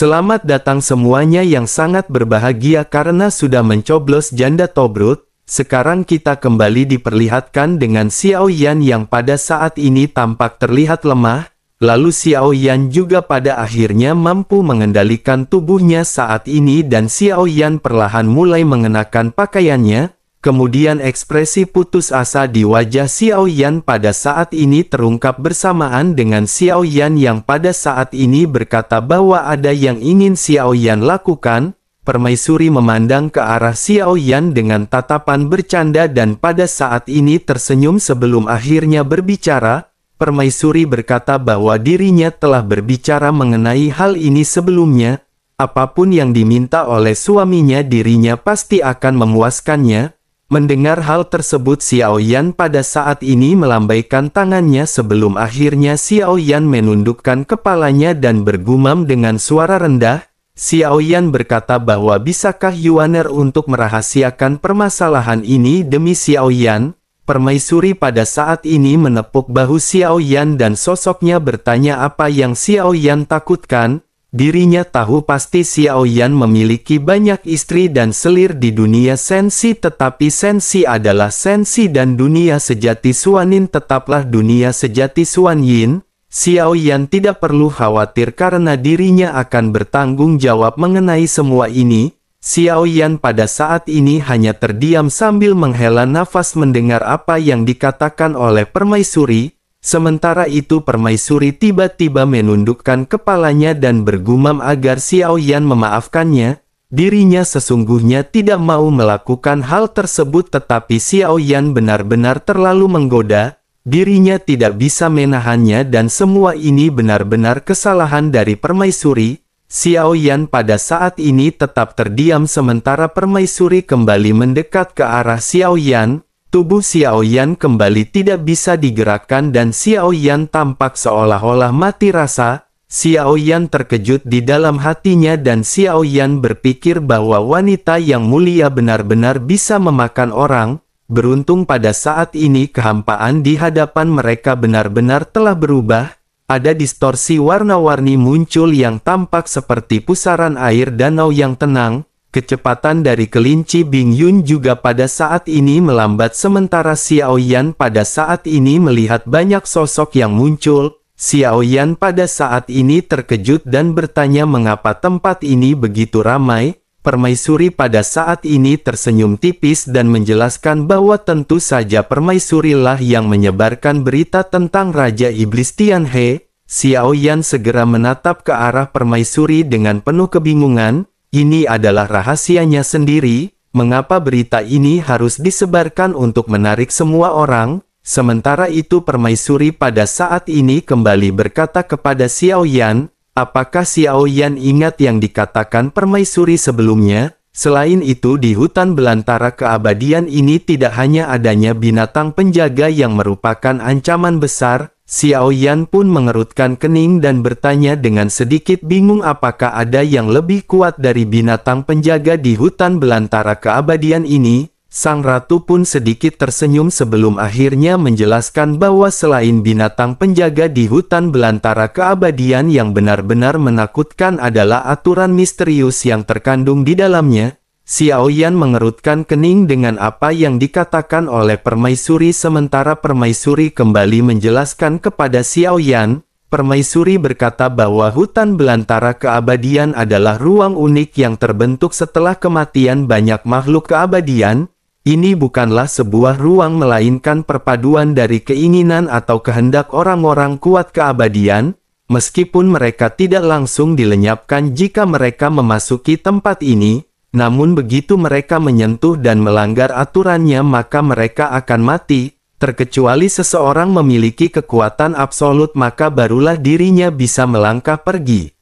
Selamat datang semuanya yang sangat berbahagia karena sudah mencoblos janda Tobrut. Sekarang kita kembali diperlihatkan dengan Xiao Yan yang pada saat ini tampak terlihat lemah. Lalu Xiao Yan juga pada akhirnya mampu mengendalikan tubuhnya saat ini dan Xiao Yan perlahan mulai mengenakan pakaiannya. Kemudian ekspresi putus asa di wajah Xiao Yan pada saat ini terungkap bersamaan dengan Xiao Yan yang pada saat ini berkata bahwa ada yang ingin Xiao Yan lakukan. Permaisuri memandang ke arah Xiao Yan dengan tatapan bercanda dan pada saat ini tersenyum sebelum akhirnya berbicara. Permaisuri berkata bahwa dirinya telah berbicara mengenai hal ini sebelumnya. Apapun yang diminta oleh suaminya dirinya pasti akan memuaskannya. Mendengar hal tersebut Xiao Yan pada saat ini melambaikan tangannya sebelum akhirnya Xiao Yan menundukkan kepalanya dan bergumam dengan suara rendah. Xiao Yan berkata bahwa bisakah Yuaner untuk merahasiakan permasalahan ini demi Xiao Yan? Permaisuri pada saat ini menepuk bahu Xiao Yan dan sosoknya bertanya apa yang Xiao Yan takutkan. Dirinya tahu pasti Xiao Yan memiliki banyak istri dan selir di dunia sensi, tetapi sensi adalah sensi dan dunia sejati Suanin tetaplah dunia sejati Suan Yin. Xiao Yan tidak perlu khawatir karena dirinya akan bertanggung jawab mengenai semua ini. Xiao Yan pada saat ini hanya terdiam sambil menghela nafas mendengar apa yang dikatakan oleh permaisuri. Sementara itu permaisuri tiba-tiba menundukkan kepalanya dan bergumam agar Xiao Yan memaafkannya. Dirinya sesungguhnya tidak mau melakukan hal tersebut tetapi Xiao Yan benar-benar terlalu menggoda. Dirinya tidak bisa menahannya dan semua ini benar-benar kesalahan dari permaisuri. Xiao Yan pada saat ini tetap terdiam sementara permaisuri kembali mendekat ke arah Xiao Yan. Tubuh Xiao Yan kembali tidak bisa digerakkan dan Xiao Yan tampak seolah-olah mati rasa. Xiao Yan terkejut di dalam hatinya dan Xiao Yan berpikir bahwa wanita yang mulia benar-benar bisa memakan orang. Beruntung pada saat ini kehampaan di hadapan mereka benar-benar telah berubah. Ada distorsi warna-warni muncul yang tampak seperti pusaran air danau yang tenang. Kecepatan dari kelinci Bing Yun juga pada saat ini melambat sementara Xiao Yan pada saat ini melihat banyak sosok yang muncul. Xiao Yan pada saat ini terkejut dan bertanya mengapa tempat ini begitu ramai. Permaisuri pada saat ini tersenyum tipis dan menjelaskan bahwa tentu saja permaisurilah yang menyebarkan berita tentang Raja Iblis Tianhe. Xiao Yan segera menatap ke arah permaisuri dengan penuh kebingungan. Ini adalah rahasianya sendiri, mengapa berita ini harus disebarkan untuk menarik semua orang? Sementara itu permaisuri pada saat ini kembali berkata kepada Xiao Yan, apakah Xiao Yan ingat yang dikatakan permaisuri sebelumnya? Selain itu di hutan belantara keabadian ini tidak hanya adanya binatang penjaga yang merupakan ancaman besar. Xiao Yan pun mengerutkan kening dan bertanya dengan sedikit bingung apakah ada yang lebih kuat dari binatang penjaga di hutan belantara keabadian ini. Sang ratu pun sedikit tersenyum sebelum akhirnya menjelaskan bahwa selain binatang penjaga di hutan belantara keabadian yang benar-benar menakutkan adalah aturan misterius yang terkandung di dalamnya. Xiao Yan mengerutkan kening dengan apa yang dikatakan oleh permaisuri sementara permaisuri kembali menjelaskan kepada Xiao Yan. Permaisuri berkata bahwa hutan belantara keabadian adalah ruang unik yang terbentuk setelah kematian banyak makhluk keabadian. Ini bukanlah sebuah ruang melainkan perpaduan dari keinginan atau kehendak orang-orang kuat keabadian. Meskipun mereka tidak langsung dilenyapkan jika mereka memasuki tempat ini. Namun begitu mereka menyentuh dan melanggar aturannya maka mereka akan mati, terkecuali seseorang memiliki kekuatan absolut maka barulah dirinya bisa melangkah pergi.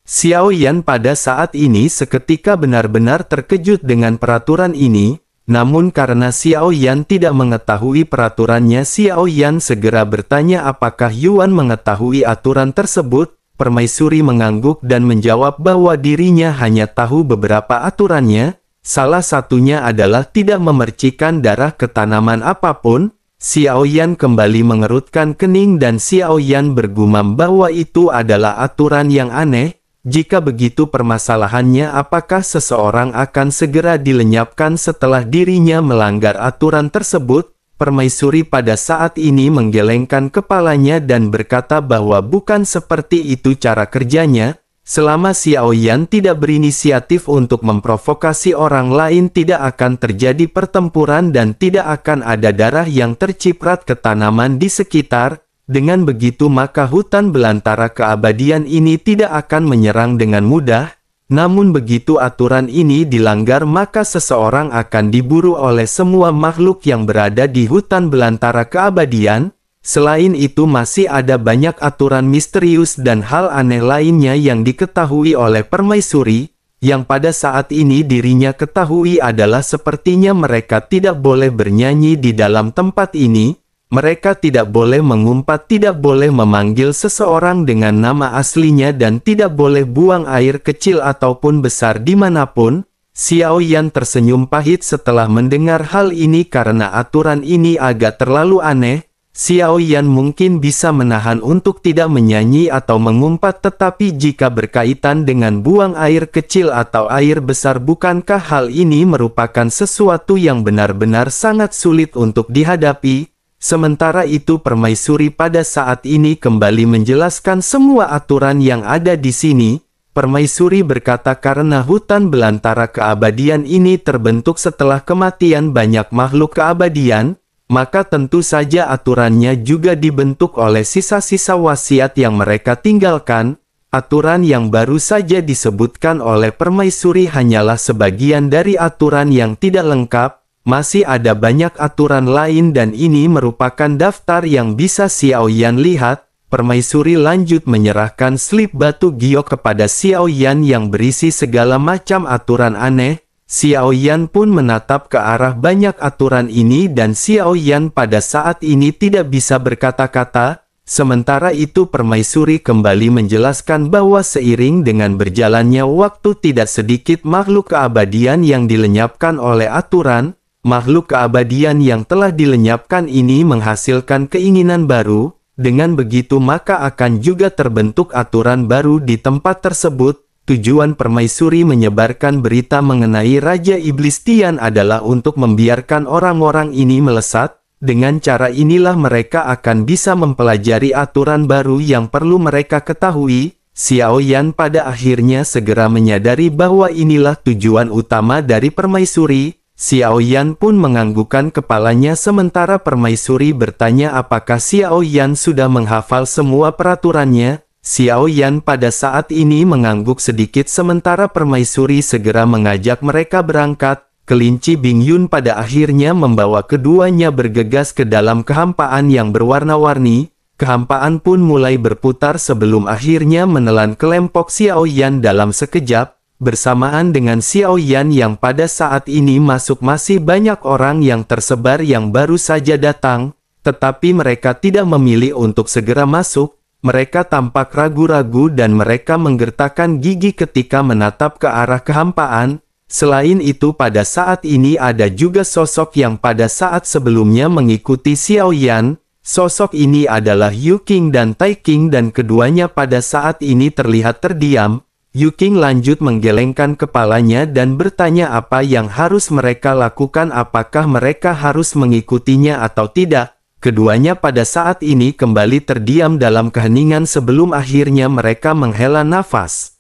Xiao Yan pada saat ini seketika benar-benar terkejut dengan peraturan ini, namun karena Xiao Yan tidak mengetahui peraturannya Xiao Yan segera bertanya apakah Yuan mengetahui aturan tersebut. Permaisuri mengangguk dan menjawab bahwa dirinya hanya tahu beberapa aturannya, salah satunya adalah tidak memercikan darah ke tanaman apapun. Xiao Yan kembali mengerutkan kening dan Xiao Yan bergumam bahwa itu adalah aturan yang aneh. Jika begitu permasalahannya, apakah seseorang akan segera dilenyapkan setelah dirinya melanggar aturan tersebut? Permaisuri pada saat ini menggelengkan kepalanya dan berkata bahwa bukan seperti itu cara kerjanya. Selama Xiao Yan tidak berinisiatif untuk memprovokasi orang lain, tidak akan terjadi pertempuran dan tidak akan ada darah yang terciprat ke tanaman di sekitar. Dengan begitu maka hutan belantara keabadian ini tidak akan menyerang dengan mudah. Namun begitu aturan ini dilanggar, maka seseorang akan diburu oleh semua makhluk yang berada di hutan belantara keabadian. Selain itu masih ada banyak aturan misterius dan hal aneh lainnya yang diketahui oleh permaisuri, yang pada saat ini dirinya ketahui adalah sepertinya mereka tidak boleh bernyanyi di dalam tempat ini. Mereka tidak boleh mengumpat, tidak boleh memanggil seseorang dengan nama aslinya, dan tidak boleh buang air kecil ataupun besar dimanapun. Xiao Yan tersenyum pahit setelah mendengar hal ini karena aturan ini agak terlalu aneh. Xiao Yan mungkin bisa menahan untuk tidak menyanyi atau mengumpat, tetapi jika berkaitan dengan buang air kecil atau air besar, bukankah hal ini merupakan sesuatu yang benar-benar sangat sulit untuk dihadapi? Sementara itu permaisuri pada saat ini kembali menjelaskan semua aturan yang ada di sini. Permaisuri berkata karena hutan belantara keabadian ini terbentuk setelah kematian banyak makhluk keabadian, maka tentu saja aturannya juga dibentuk oleh sisa-sisa wasiat yang mereka tinggalkan. Aturan yang baru saja disebutkan oleh permaisuri hanyalah sebagian dari aturan yang tidak lengkap. Masih ada banyak aturan lain dan ini merupakan daftar yang bisa Xiao Yan lihat. Permaisuri lanjut menyerahkan slip batu giok kepada Xiao Yan yang berisi segala macam aturan aneh. Xiao Yan pun menatap ke arah banyak aturan ini dan Xiao Yan pada saat ini tidak bisa berkata-kata. Sementara itu permaisuri kembali menjelaskan bahwa seiring dengan berjalannya waktu tidak sedikit makhluk keabadian yang dilenyapkan oleh aturan. Makhluk keabadian yang telah dilenyapkan ini menghasilkan keinginan baru. Dengan begitu maka akan juga terbentuk aturan baru di tempat tersebut. Tujuan permaisuri menyebarkan berita mengenai Raja Iblis Tian adalah untuk membiarkan orang-orang ini melesat. Dengan cara inilah mereka akan bisa mempelajari aturan baru yang perlu mereka ketahui. Xiao Yan pada akhirnya segera menyadari bahwa inilah tujuan utama dari permaisuri. Xiao Yan pun menganggukkan kepalanya sementara permaisuri bertanya apakah Xiao Yan sudah menghafal semua peraturannya. Xiao Yan pada saat ini mengangguk sedikit sementara permaisuri segera mengajak mereka berangkat. Kelinci Bing Yun pada akhirnya membawa keduanya bergegas ke dalam kehampaan yang berwarna-warni. Kehampaan pun mulai berputar sebelum akhirnya menelan kelompok Xiao Yan dalam sekejap. Bersamaan dengan Xiao Yan yang pada saat ini masuk, masih banyak orang yang tersebar yang baru saja datang, tetapi mereka tidak memilih untuk segera masuk. Mereka tampak ragu-ragu dan mereka menggertakkan gigi ketika menatap ke arah kehampaan. Selain itu pada saat ini ada juga sosok yang pada saat sebelumnya mengikuti Xiao Yan. Sosok ini adalah Yu Qing dan Tai Qing dan keduanya pada saat ini terlihat terdiam. Yu Qing lanjut menggelengkan kepalanya dan bertanya apa yang harus mereka lakukan, apakah mereka harus mengikutinya atau tidak. Keduanya pada saat ini kembali terdiam dalam keheningan sebelum akhirnya mereka menghela nafas.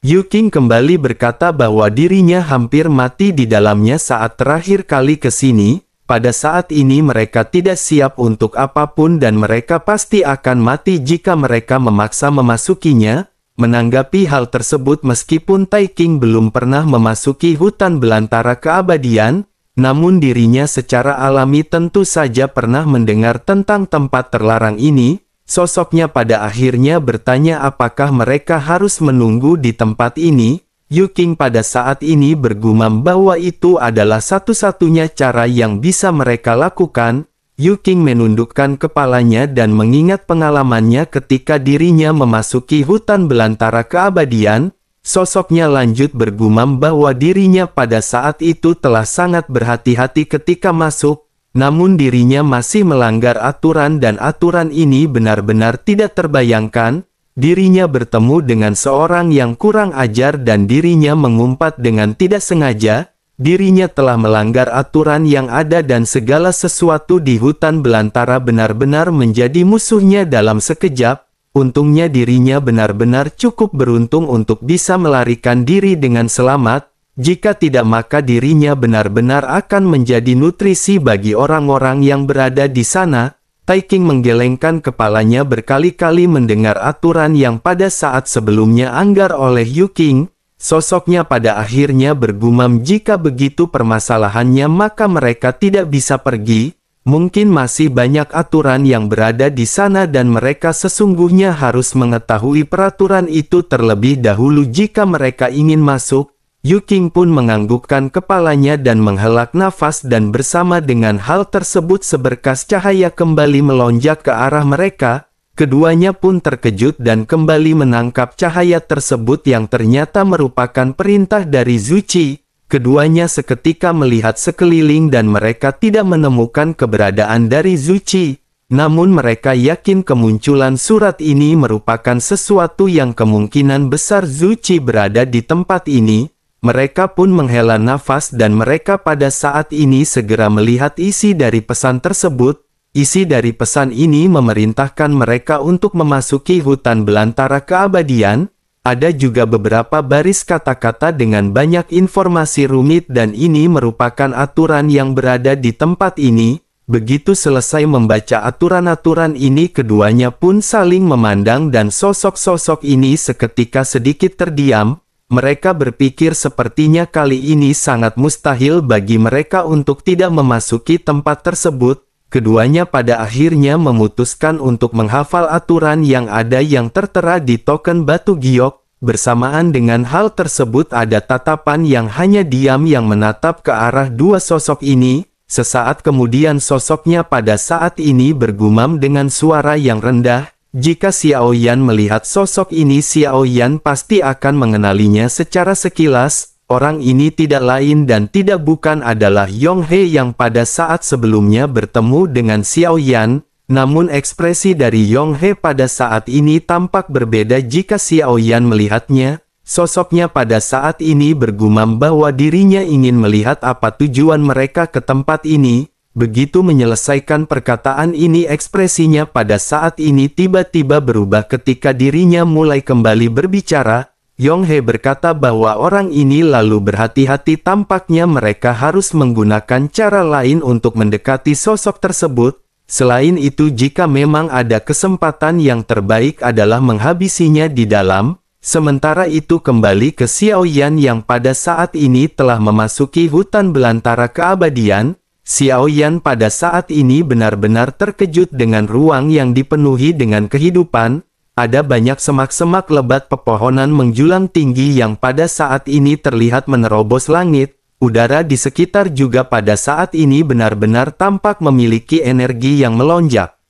Yu Qing kembali berkata bahwa dirinya hampir mati di dalamnya saat terakhir kali ke sini. Pada saat ini mereka tidak siap untuk apapun dan mereka pasti akan mati jika mereka memaksa memasukinya. Menanggapi hal tersebut, meskipun Tai Qing belum pernah memasuki hutan belantara keabadian, namun dirinya secara alami tentu saja pernah mendengar tentang tempat terlarang ini. Sosoknya pada akhirnya bertanya apakah mereka harus menunggu di tempat ini. Yu Qing pada saat ini bergumam bahwa itu adalah satu-satunya cara yang bisa mereka lakukan. Yu Qing menundukkan kepalanya dan mengingat pengalamannya ketika dirinya memasuki hutan belantara keabadian. Sosoknya lanjut bergumam bahwa dirinya pada saat itu telah sangat berhati-hati ketika masuk, namun dirinya masih melanggar aturan dan aturan ini benar-benar tidak terbayangkan. dirinya bertemu dengan seorang yang kurang ajar dan dirinya mengumpat dengan tidak sengaja. Dirinya telah melanggar aturan yang ada dan segala sesuatu di hutan belantara benar-benar menjadi musuhnya dalam sekejap. Untungnya dirinya benar-benar cukup beruntung untuk bisa melarikan diri dengan selamat. Jika tidak maka dirinya benar-benar akan menjadi nutrisi bagi orang-orang yang berada di sana. Tai King menggelengkan kepalanya berkali-kali mendengar aturan yang pada saat sebelumnya anggar oleh Yu King. Sosoknya pada akhirnya bergumam, jika begitu permasalahannya maka mereka tidak bisa pergi. Mungkin masih banyak aturan yang berada di sana dan mereka sesungguhnya harus mengetahui peraturan itu terlebih dahulu jika mereka ingin masuk. Yu King pun menganggukkan kepalanya dan menghela nafas dan bersama dengan hal tersebut seberkas cahaya kembali melonjak ke arah mereka. Keduanya pun terkejut dan kembali menangkap cahaya tersebut yang ternyata merupakan perintah dari Zuci. Keduanya seketika melihat sekeliling dan mereka tidak menemukan keberadaan dari Zuci. Namun mereka yakin kemunculan surat ini merupakan sesuatu yang kemungkinan besar Zuci berada di tempat ini. Mereka pun menghela nafas dan mereka pada saat ini segera melihat isi dari pesan tersebut. Isi dari pesan ini memerintahkan mereka untuk memasuki hutan belantara keabadian. Ada juga beberapa baris kata-kata dengan banyak informasi rumit dan ini merupakan aturan yang berada di tempat ini. Begitu selesai membaca aturan-aturan ini keduanya pun saling memandang dan sosok-sosok ini seketika sedikit terdiam. Mereka berpikir sepertinya kali ini sangat mustahil bagi mereka untuk tidak memasuki tempat tersebut. Keduanya pada akhirnya memutuskan untuk menghafal aturan yang ada yang tertera di token batu giok. Bersamaan dengan hal tersebut ada tatapan yang hanya diam yang menatap ke arah dua sosok ini. Sesaat kemudian sosoknya pada saat ini bergumam dengan suara yang rendah. Jika Xiao Yan melihat sosok ini Xiao Yan pasti akan mengenalinya secara sekilas. Orang ini tidak lain dan tidak bukan adalah Yong He yang pada saat sebelumnya bertemu dengan Xiao Yan. Namun ekspresi dari Yong He pada saat ini tampak berbeda jika Xiao Yan melihatnya. Sosoknya pada saat ini bergumam bahwa dirinya ingin melihat apa tujuan mereka ke tempat ini. Begitu menyelesaikan perkataan ini ekspresinya pada saat ini tiba-tiba berubah ketika dirinya mulai kembali berbicara. Yong He berkata bahwa orang ini lalu berhati-hati, tampaknya mereka harus menggunakan cara lain untuk mendekati sosok tersebut. Selain itu jika memang ada kesempatan yang terbaik adalah menghabisinya di dalam. Sementara itu kembali ke Xiao Yan yang pada saat ini telah memasuki hutan belantara keabadian. Xiao Yan pada saat ini benar-benar terkejut dengan ruang yang dipenuhi dengan kehidupan. Ada banyak semak-semak lebat pepohonan menjulang tinggi yang pada saat ini terlihat menerobos langit. Udara di sekitar juga pada saat ini benar-benar tampak memiliki energi yang melonjak.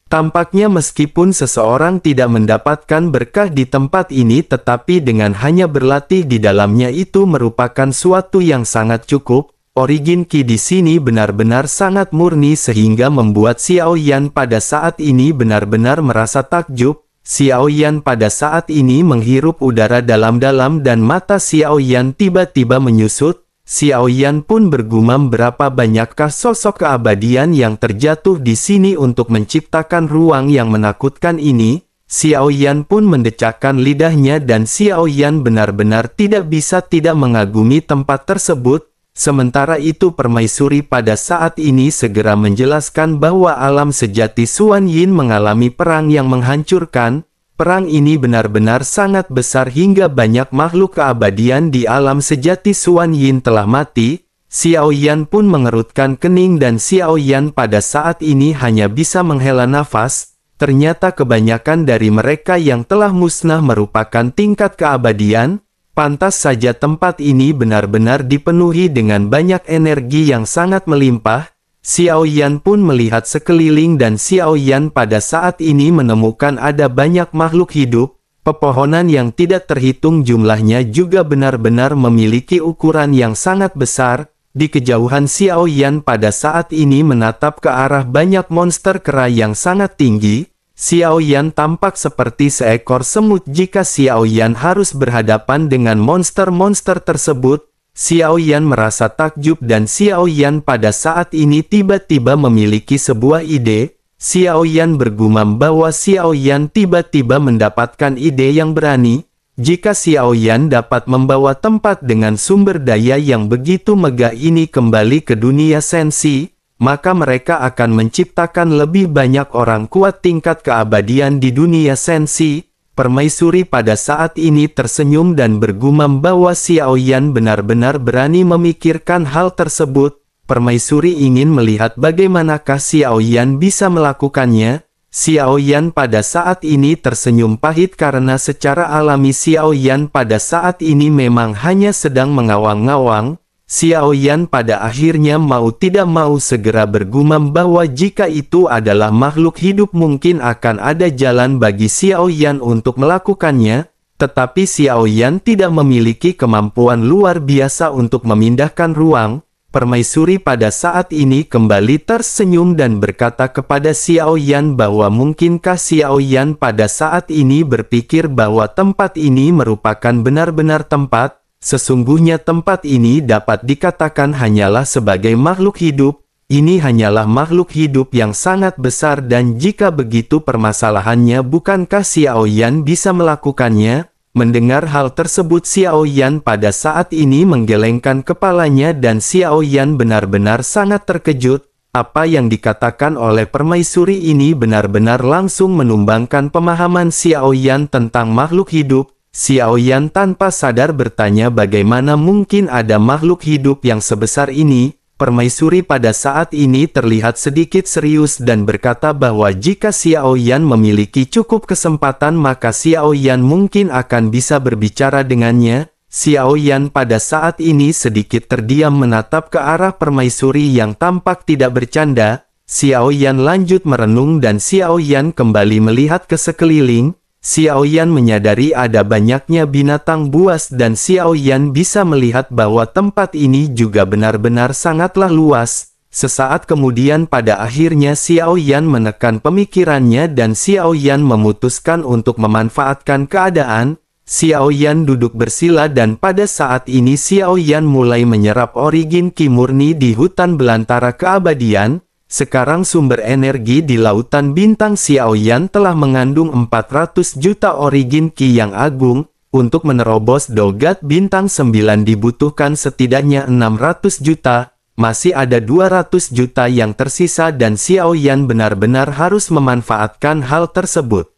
Tampaknya meskipun seseorang tidak mendapatkan berkah di tempat ini tetapi dengan hanya berlatih di dalamnya itu merupakan suatu yang sangat cukup. Origin Qi di sini benar-benar sangat murni sehingga membuat Xiao Yan pada saat ini benar-benar merasa takjub. Xiao Yan pada saat ini menghirup udara dalam-dalam dan mata Xiao Yan tiba-tiba menyusut. Xiao Yan pun bergumam berapa banyakkah sosok keabadian yang terjatuh di sini untuk menciptakan ruang yang menakutkan ini. Xiao Yan pun mendecakkan lidahnya dan Xiao Yan benar-benar tidak bisa tidak mengagumi tempat tersebut. Sementara itu permaisuri pada saat ini segera menjelaskan bahwa alam sejati Xuan Yin mengalami perang yang menghancurkan. Perang ini benar-benar sangat besar hingga banyak makhluk keabadian di alam sejati Xuan Yin telah mati. Xiao Yan pun mengerutkan kening dan Xiao Yan pada saat ini hanya bisa menghela nafas. Ternyata kebanyakan dari mereka yang telah musnah merupakan tingkat keabadian. Pantas saja tempat ini benar-benar dipenuhi dengan banyak energi yang sangat melimpah. Xiao Yan pun melihat sekeliling dan Xiao Yan pada saat ini menemukan ada banyak makhluk hidup. Pepohonan yang tidak terhitung jumlahnya juga benar-benar memiliki ukuran yang sangat besar. Di kejauhan Xiao Yan pada saat ini menatap ke arah banyak monster kera yang sangat tinggi. Xiao Yan tampak seperti seekor semut jika Xiao Yan harus berhadapan dengan monster-monster tersebut. Xiao Yan merasa takjub dan Xiao Yan pada saat ini tiba-tiba memiliki sebuah ide. Xiao Yan bergumam bahwa Xiao Yan tiba-tiba mendapatkan ide yang berani. Jika Xiao Yan dapat membawa tempat dengan sumber daya yang begitu megah ini kembali ke dunia sensi, maka mereka akan menciptakan lebih banyak orang kuat tingkat keabadian di dunia sensi. Permaisuri pada saat ini tersenyum dan bergumam bahwa Xiao Yan benar-benar berani memikirkan hal tersebut. Permaisuri ingin melihat bagaimanakah Xiao Yan bisa melakukannya. Xiao Yan pada saat ini tersenyum pahit karena secara alami Xiao Yan pada saat ini memang hanya sedang mengawang-ngawang. Xiao Yan pada akhirnya mau tidak mau segera bergumam bahwa jika itu adalah makhluk hidup mungkin akan ada jalan bagi Xiao Yan untuk melakukannya, tetapi Xiao Yan tidak memiliki kemampuan luar biasa untuk memindahkan ruang. Permaisuri pada saat ini kembali tersenyum dan berkata kepada Xiao Yan bahwa mungkinkah Xiao Yan pada saat ini berpikir bahwa tempat ini merupakan benar-benar tempat. Sesungguhnya tempat ini dapat dikatakan hanyalah sebagai makhluk hidup. Ini hanyalah makhluk hidup yang sangat besar dan jika begitu permasalahannya bukankah Xiao Yan bisa melakukannya? Mendengar hal tersebut Xiao Yan pada saat ini menggelengkan kepalanya dan Xiao Yan benar-benar sangat terkejut. Apa yang dikatakan oleh permaisuri ini benar-benar langsung menumbangkan pemahaman Xiao Yan tentang makhluk hidup. Xiao Yan tanpa sadar bertanya bagaimana mungkin ada makhluk hidup yang sebesar ini. Permaisuri pada saat ini terlihat sedikit serius dan berkata bahwa jika Xiao Yan memiliki cukup kesempatan maka Xiao Yan mungkin akan bisa berbicara dengannya. Xiao Yan pada saat ini sedikit terdiam menatap ke arah permaisuri yang tampak tidak bercanda. Xiao Yan lanjut merenung dan Xiao Yan kembali melihat ke sekeliling. Xiao Yan menyadari ada banyaknya binatang buas dan Xiao Yan bisa melihat bahwa tempat ini juga benar-benar sangatlah luas. Sesaat kemudian pada akhirnya Xiao Yan menekan pemikirannya dan Xiao Yan memutuskan untuk memanfaatkan keadaan. Xiao Yan duduk bersila dan pada saat ini Xiao Yan mulai menyerap origin ki murni di hutan belantara keabadian. Sekarang sumber energi di lautan bintang Xiao Yan telah mengandung 400 juta origin ki yang agung. Untuk menerobos dogat bintang 9 dibutuhkan setidaknya 600 juta. Masih ada 200 juta yang tersisa dan Xiao Yan benar-benar harus memanfaatkan hal tersebut.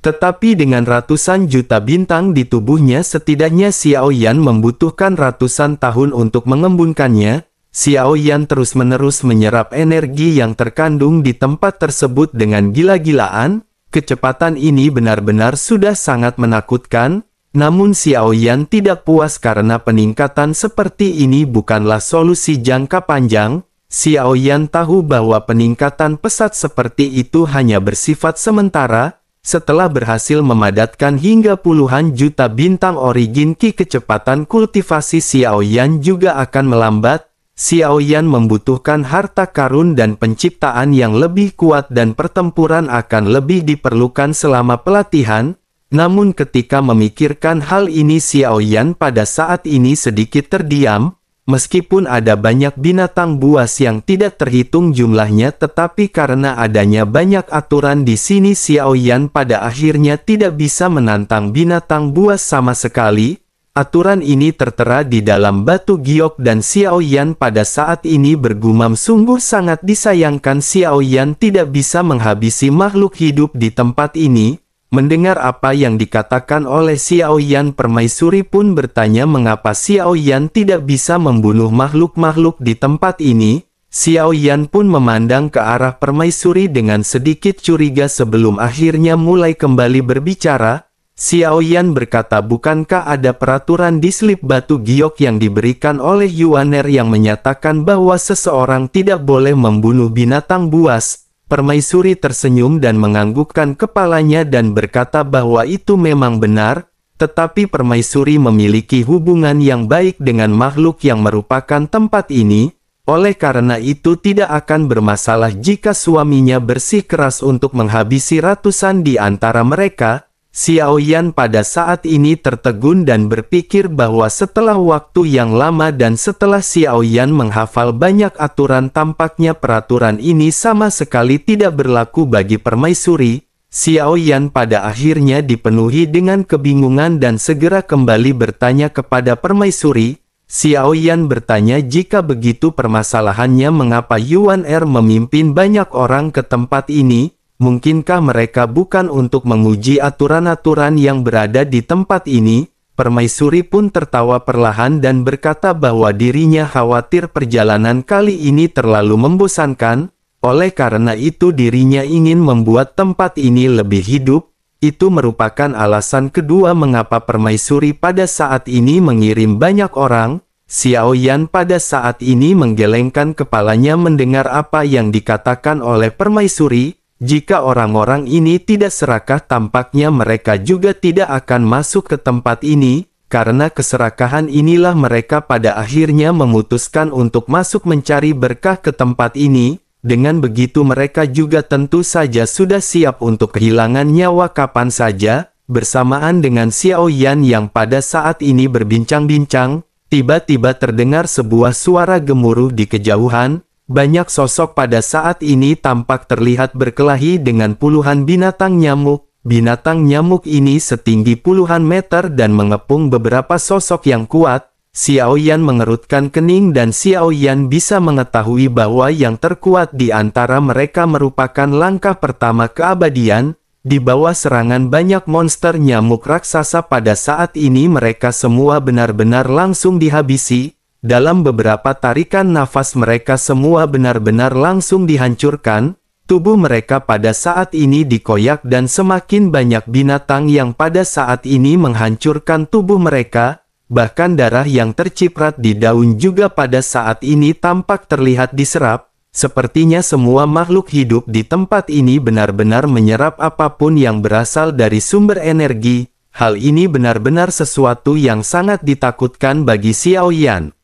Tetapi dengan ratusan juta bintang di tubuhnya setidaknya Xiao Yan membutuhkan ratusan tahun untuk mengembunkannya. Xiao Yan terus-menerus menyerap energi yang terkandung di tempat tersebut dengan gila-gilaan. Kecepatan ini benar-benar sudah sangat menakutkan. Namun Xiao Yan tidak puas karena peningkatan seperti ini bukanlah solusi jangka panjang. Xiao Yan tahu bahwa peningkatan pesat seperti itu hanya bersifat sementara. Setelah berhasil memadatkan hingga puluhan juta bintang origin ki, kecepatan kultivasi Xiao Yan juga akan melambat. Xiao Yan membutuhkan harta karun dan penciptaan yang lebih kuat dan pertempuran akan lebih diperlukan selama pelatihan. Namun ketika memikirkan hal ini Xiao Yan pada saat ini sedikit terdiam. Meskipun ada banyak binatang buas yang tidak terhitung jumlahnya tetapi karena adanya banyak aturan di sini Xiao Yan pada akhirnya tidak bisa menantang binatang buas sama sekali. Aturan ini tertera di dalam batu giok dan Xiao Yan pada saat ini bergumam sungguh sangat disayangkan Xiao Yan tidak bisa menghabisi makhluk hidup di tempat ini. Mendengar apa yang dikatakan oleh Xiao Yan, permaisuri pun bertanya mengapa Xiao Yan tidak bisa membunuh makhluk-makhluk di tempat ini. Xiao Yan pun memandang ke arah permaisuri dengan sedikit curiga sebelum akhirnya mulai kembali berbicara. Xiao Yan berkata, bukankah ada peraturan di slip batu giok yang diberikan oleh Yuaner yang menyatakan bahwa seseorang tidak boleh membunuh binatang buas? Permaisuri tersenyum dan menganggukkan kepalanya dan berkata bahwa itu memang benar, tetapi permaisuri memiliki hubungan yang baik dengan makhluk yang merupakan tempat ini. Oleh karena itu tidak akan bermasalah jika suaminya bersikeras untuk menghabisi ratusan di antara mereka. Xiao Yan pada saat ini tertegun dan berpikir bahwa setelah waktu yang lama dan setelah Xiao Yan menghafal banyak aturan, tampaknya peraturan ini sama sekali tidak berlaku bagi permaisuri. Xiao Yan pada akhirnya dipenuhi dengan kebingungan dan segera kembali bertanya kepada permaisuri. Xiao Yan bertanya, jika begitu permasalahannya mengapa Yuan Er memimpin banyak orang ke tempat ini? Mungkinkah mereka bukan untuk menguji aturan-aturan yang berada di tempat ini? Permaisuri pun tertawa perlahan dan berkata bahwa dirinya khawatir perjalanan kali ini terlalu membosankan. Oleh karena itu dirinya ingin membuat tempat ini lebih hidup. Itu merupakan alasan kedua mengapa permaisuri pada saat ini mengirim banyak orang. Xiao Yan pada saat ini menggelengkan kepalanya mendengar apa yang dikatakan oleh permaisuri. Jika orang-orang ini tidak serakah, tampaknya mereka juga tidak akan masuk ke tempat ini. Karena keserakahan inilah mereka pada akhirnya memutuskan untuk masuk mencari berkah ke tempat ini. Dengan begitu mereka juga tentu saja sudah siap untuk kehilangan nyawa kapan saja. Bersamaan dengan Xiao Yan yang pada saat ini berbincang-bincang, tiba-tiba terdengar sebuah suara gemuruh di kejauhan. Banyak sosok pada saat ini tampak terlihat berkelahi dengan puluhan binatang nyamuk. Binatang nyamuk ini setinggi puluhan meter dan mengepung beberapa sosok yang kuat. Xiao Yan mengerutkan kening dan Xiao Yan bisa mengetahui bahwa yang terkuat di antara mereka merupakan langkah pertama keabadian. Di bawah serangan banyak monster nyamuk raksasa pada saat ini mereka semua benar-benar langsung dihabisi. Dalam beberapa tarikan nafas mereka semua benar-benar langsung dihancurkan. Tubuh mereka pada saat ini dikoyak dan semakin banyak binatang yang pada saat ini menghancurkan tubuh mereka. Bahkan darah yang terciprat di daun juga pada saat ini tampak terlihat diserap. Sepertinya semua makhluk hidup di tempat ini benar-benar menyerap apapun yang berasal dari sumber energi. Hal ini benar-benar sesuatu yang sangat ditakutkan bagi Xiao Yan.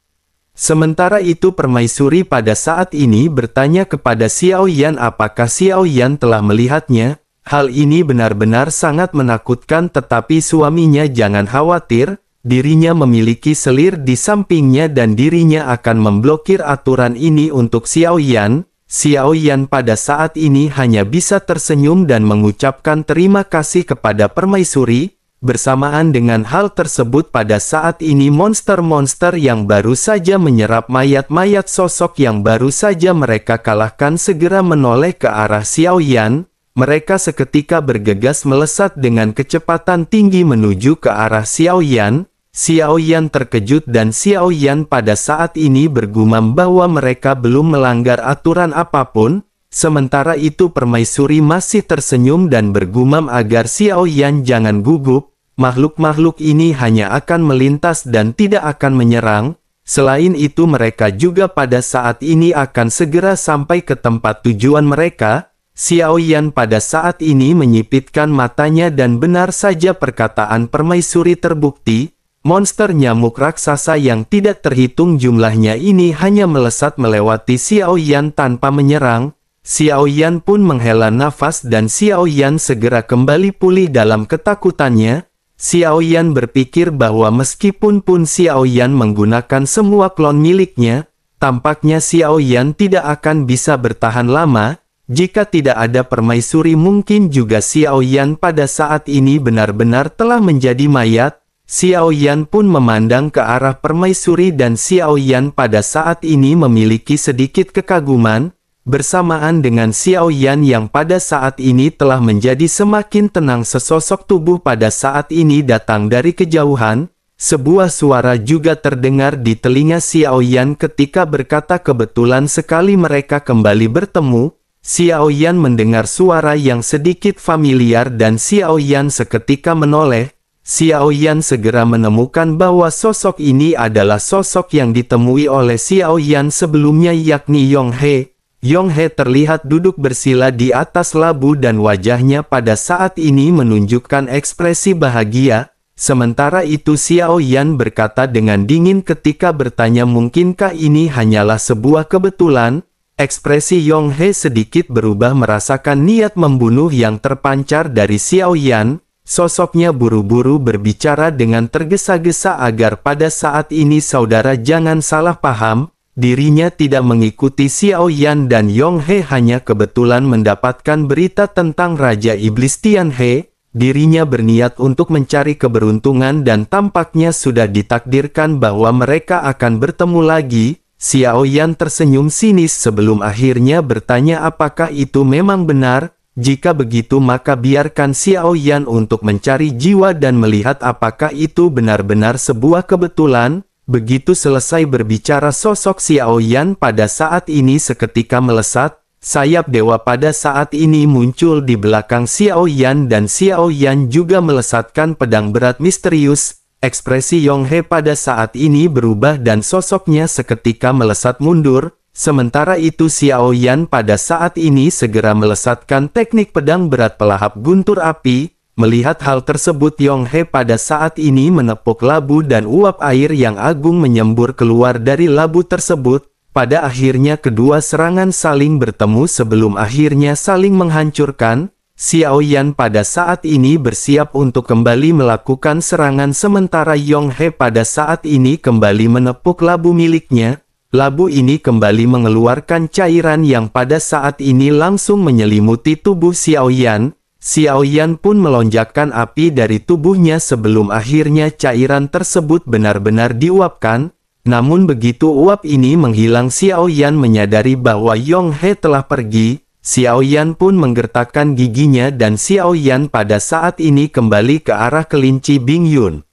Sementara itu permaisuri pada saat ini bertanya kepada Xiao Yan apakah Xiao Yan telah melihatnya. Hal ini benar-benar sangat menakutkan, tetapi suaminya jangan khawatir. Dirinya memiliki selir di sampingnya dan dirinya akan memblokir aturan ini untuk Xiao Yan. Xiao Yan pada saat ini hanya bisa tersenyum dan mengucapkan terima kasih kepada permaisuri. Bersamaan dengan hal tersebut pada saat ini monster-monster yang baru saja menyerap mayat-mayat sosok yang baru saja mereka kalahkan segera menoleh ke arah Xiao Yan. Mereka seketika bergegas melesat dengan kecepatan tinggi menuju ke arah Xiao Yan. Xiao Yan terkejut dan Xiao Yan pada saat ini bergumam bahwa mereka belum melanggar aturan apapun. Sementara itu permaisuri masih tersenyum dan bergumam agar Xiao Yan jangan gugup. Makhluk-makhluk ini hanya akan melintas dan tidak akan menyerang. Selain itu mereka juga pada saat ini akan segera sampai ke tempat tujuan mereka. Xiao Yan pada saat ini menyipitkan matanya dan benar saja perkataan permaisuri terbukti. Monster nyamuk raksasa yang tidak terhitung jumlahnya ini hanya melesat melewati Xiao Yan tanpa menyerang. Xiao Yan pun menghela nafas dan Xiao Yan segera kembali pulih dalam ketakutannya. Xiao Yan berpikir bahwa meskipun pun Xiao Yan menggunakan semua klon miliknya, tampaknya Xiao Yan tidak akan bisa bertahan lama. Jika tidak ada permaisuri mungkin juga Xiao Yan pada saat ini benar-benar telah menjadi mayat. Xiao Yan pun memandang ke arah permaisuri dan Xiao Yan pada saat ini memiliki sedikit kekaguman. Bersamaan dengan Xiao Yan yang pada saat ini telah menjadi semakin tenang, sesosok tubuh pada saat ini datang dari kejauhan. Sebuah suara juga terdengar di telinga Xiao Yan ketika berkata kebetulan sekali mereka kembali bertemu. Xiao Yan mendengar suara yang sedikit familiar dan Xiao Yan seketika menoleh. Xiao Yan segera menemukan bahwa sosok ini adalah sosok yang ditemui oleh Xiao Yan sebelumnya, yakni Yong He. Yong He terlihat duduk bersila di atas labu dan wajahnya pada saat ini menunjukkan ekspresi bahagia. Sementara itu Xiao Yan berkata dengan dingin ketika bertanya mungkinkah ini hanyalah sebuah kebetulan. Ekspresi Yong He sedikit berubah merasakan niat membunuh yang terpancar dari Xiao Yan. Sosoknya buru-buru berbicara dengan tergesa-gesa agar pada saat ini saudara jangan salah paham. Dirinya tidak mengikuti Xiao Yan dan Yong He hanya kebetulan mendapatkan berita tentang Raja Iblis Tian He. Dirinya berniat untuk mencari keberuntungan dan tampaknya sudah ditakdirkan bahwa mereka akan bertemu lagi. Xiao Yan tersenyum sinis sebelum akhirnya bertanya apakah itu memang benar. Jika begitu maka biarkan Xiao Yan untuk mencari jiwa dan melihat apakah itu benar-benar sebuah kebetulan. Begitu selesai berbicara sosok Xiao Yan pada saat ini seketika melesat. Sayap dewa pada saat ini muncul di belakang Xiao Yan dan Xiao Yan juga melesatkan pedang berat misterius. Ekspresi Yong He pada saat ini berubah dan sosoknya seketika melesat mundur. Sementara itu Xiao Yan pada saat ini segera melesatkan teknik pedang berat pelahap guntur api. Melihat hal tersebut Yong He pada saat ini menepuk labu dan uap air yang agung menyembur keluar dari labu tersebut. Pada akhirnya kedua serangan saling bertemu sebelum akhirnya saling menghancurkan. Xiao Yan pada saat ini bersiap untuk kembali melakukan serangan sementara Yong He pada saat ini kembali menepuk labu miliknya. Labu ini kembali mengeluarkan cairan yang pada saat ini langsung menyelimuti tubuh Xiao Yan. Xiao Yan pun melonjakkan api dari tubuhnya sebelum akhirnya cairan tersebut benar-benar diuapkan. Namun begitu uap ini menghilang Xiao Yan menyadari bahwa Yong He telah pergi. Xiao Yan pun menggertakkan giginya dan Xiao Yan pada saat ini kembali ke arah kelinci Bing Yun.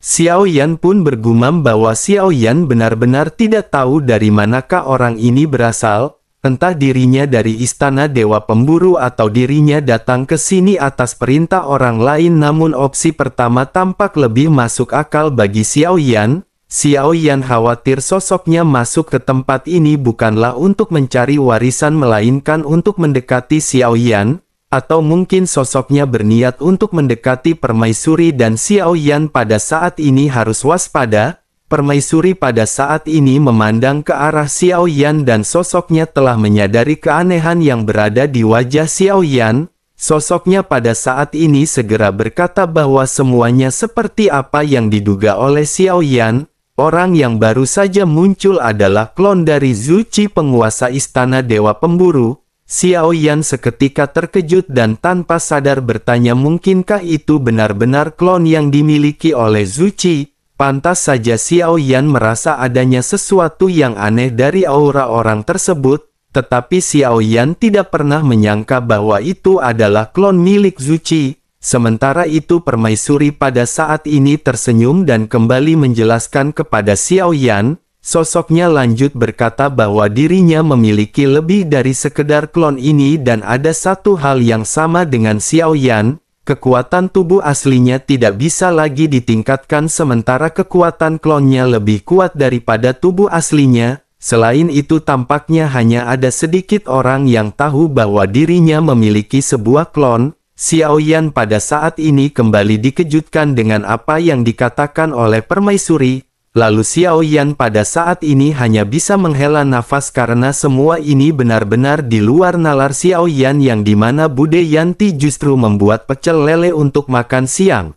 Xiao Yan pun bergumam bahwa Xiao Yan benar-benar tidak tahu dari manakah orang ini berasal. Entah dirinya dari istana dewa pemburu atau dirinya datang ke sini atas perintah orang lain namun opsi pertama tampak lebih masuk akal bagi Xiao Yan. Xiao Yan khawatir sosoknya masuk ke tempat ini bukanlah untuk mencari warisan melainkan untuk mendekati Xiao Yan, atau mungkin sosoknya berniat untuk mendekati permaisuri dan Xiao Yan pada saat ini harus waspada. Permaisuri pada saat ini memandang ke arah Xiao Yan dan sosoknya telah menyadari keanehan yang berada di wajah Xiao Yan. Sosoknya pada saat ini segera berkata bahwa semuanya seperti apa yang diduga oleh Xiao Yan. Orang yang baru saja muncul adalah klon dari Zhu Qi penguasa istana dewa pemburu. Xiao Yan seketika terkejut dan tanpa sadar bertanya mungkinkah itu benar-benar klon yang dimiliki oleh Zhu Qi. Pantas saja Xiao Yan merasa adanya sesuatu yang aneh dari aura orang tersebut. Tetapi Xiao Yan tidak pernah menyangka bahwa itu adalah klon milik Zhu Qi. Sementara itu permaisuri pada saat ini tersenyum dan kembali menjelaskan kepada Xiao Yan. Sosoknya lanjut berkata bahwa dirinya memiliki lebih dari sekedar klon ini dan ada satu hal yang sama dengan Xiao Yan. Kekuatan tubuh aslinya tidak bisa lagi ditingkatkan sementara kekuatan klonnya lebih kuat daripada tubuh aslinya. Selain itu tampaknya hanya ada sedikit orang yang tahu bahwa dirinya memiliki sebuah klon. Xiao Yan pada saat ini kembali dikejutkan dengan apa yang dikatakan oleh permaisuri. Lalu Xiao Yan pada saat ini hanya bisa menghela nafas karena semua ini benar-benar di luar nalar Xiao Yan yang dimana Bude Yanti justru membuat pecel lele untuk makan siang.